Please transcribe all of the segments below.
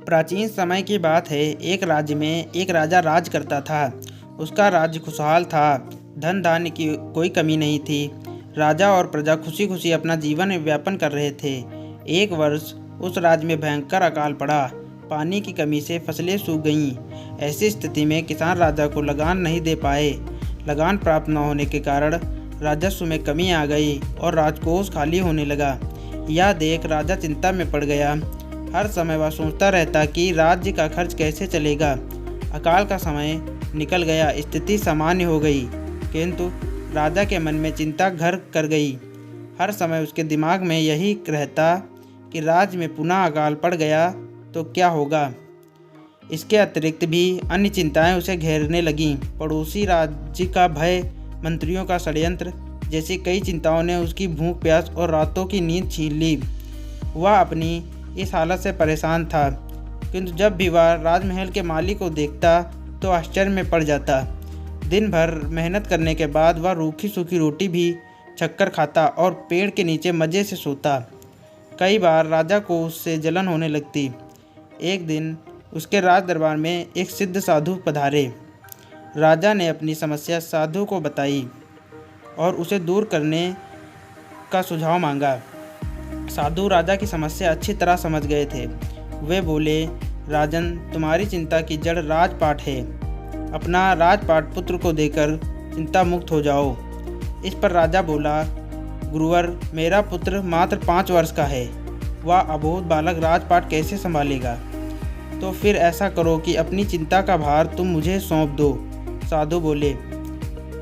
प्राचीन समय की बात है। एक राज्य में एक राजा राज करता था। उसका राज्य खुशहाल था। धन धान्य की कोई कमी नहीं थी। राजा और प्रजा खुशी खुशी अपना जीवन व्यापन कर रहे थे। एक वर्ष उस राज्य में भयंकर अकाल पड़ा। पानी की कमी से फसलें सूख गईं। ऐसी स्थिति में किसान राजा को लगान नहीं दे पाए। लगान प्राप्त न होने के कारण राजस्व में कमी आ गई और राजकोष खाली होने लगा। यह देख राजा चिंता में पड़ गया। हर समय वह सोचता रहता कि राज्य का खर्च कैसे चलेगा। अकाल का समय निकल गया, स्थिति सामान्य हो गई, किंतु राजा के मन में चिंता घर कर गई। हर समय उसके दिमाग में यही रहता कि राज्य में पुनः अकाल पड़ गया तो क्या होगा। इसके अतिरिक्त भी अन्य चिंताएं उसे घेरने लगीं। पड़ोसी राज्य का भय, मंत्रियों का षड्यंत्र जैसी कई चिंताओं ने उसकी भूख प्यास और रातों की नींद छीन ली। वह अपनी इस हालत से परेशान था, किंतु जब भी वह राजमहल के माली को देखता तो आश्चर्य में पड़ जाता। दिन भर मेहनत करने के बाद वह रूखी सूखी रोटी भी छक्कर खाता और पेड़ के नीचे मज़े से सोता। कई बार राजा को उससे जलन होने लगती। एक दिन उसके राज दरबार में एक सिद्ध साधु पधारे। राजा ने अपनी समस्या साधु को बताई और उसे दूर करने का सुझाव मांगा। साधु राजा की समस्या अच्छी तरह समझ गए थे। वे बोले, राजन, तुम्हारी चिंता की जड़ राजपाट है। अपना राजपाट पुत्र को देकर चिंता मुक्त हो जाओ। इस पर राजा बोला, गुरुवर, मेरा पुत्र मात्र 5 वर्ष का है। वह अबोध बालक राजपाट कैसे संभालेगा? तो फिर ऐसा करो कि अपनी चिंता का भार तुम मुझे सौंप दो। साधु बोले।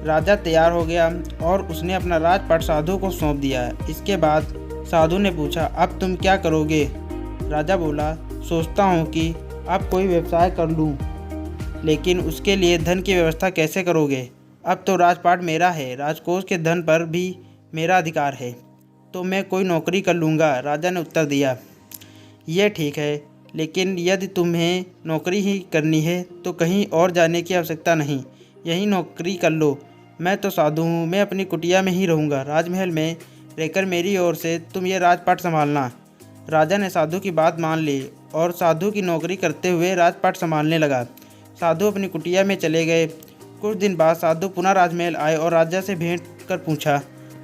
राजा तैयार हो गया और उसने अपना राजपाट साधु को सौंप दिया। इसके बाद साधु ने पूछा, अब तुम क्या करोगे? राजा बोला, सोचता हूँ कि अब कोई व्यवसाय कर लूँ, लेकिन उसके लिए धन की व्यवस्था कैसे करोगे? अब तो राजपाट मेरा है, राजकोष के धन पर भी मेरा अधिकार है, तो मैं कोई नौकरी कर लूँगा। राजा ने उत्तर दिया, यह ठीक है, लेकिन यदि तुम्हें नौकरी ही करनी है तो कहीं और जाने की आवश्यकता नहीं, यही नौकरी कर लो। मैं तो साधु हूँ, मैं अपनी कुटिया में ही रहूँगा। राजमहल में रहकर मेरी ओर से तुम ये राजपाट संभालना। राजा ने साधु की बात मान ली और साधु की नौकरी करते हुए राजपाट संभालने लगा। साधु अपनी कुटिया में चले गए। कुछ दिन बाद साधु पुनः राजमहल आए और राजा से भेंट कर पूछा,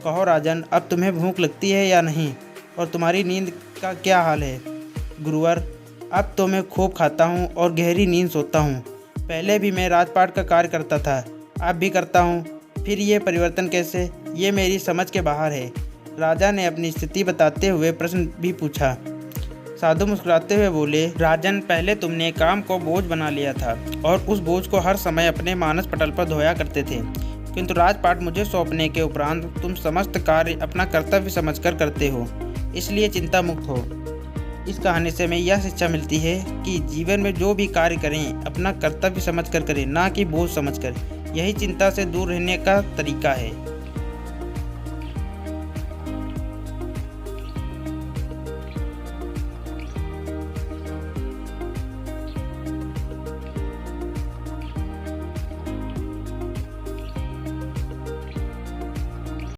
कहो राजन, अब तुम्हें भूख लगती है या नहीं, और तुम्हारी नींद का क्या हाल है? गुरुवर, अब तो मैं खूब खाता हूँ और गहरी नींद सोता हूँ। पहले भी मैं राजपाट का कार्य करता था, अब भी करता हूँ, फिर ये परिवर्तन कैसे? ये मेरी समझ के बाहर है। राजा ने अपनी स्थिति बताते हुए प्रश्न भी पूछा। साधु मुस्कुराते हुए बोले, राजन, पहले तुमने काम को बोझ बना लिया था और उस बोझ को हर समय अपने मानस पटल पर धोया करते थे, किंतु राजपाट मुझे सौंपने के उपरांत तुम समस्त कार्य अपना कर्तव्य समझकर करते हो, इसलिए चिंता मुक्त हो। इस कहानी से हमें यह शिक्षा मिलती है कि जीवन में जो भी कार्य करें अपना कर्तव्य समझकर करें, ना कि बोझ समझकर। यही चिंता से दूर रहने का तरीका है।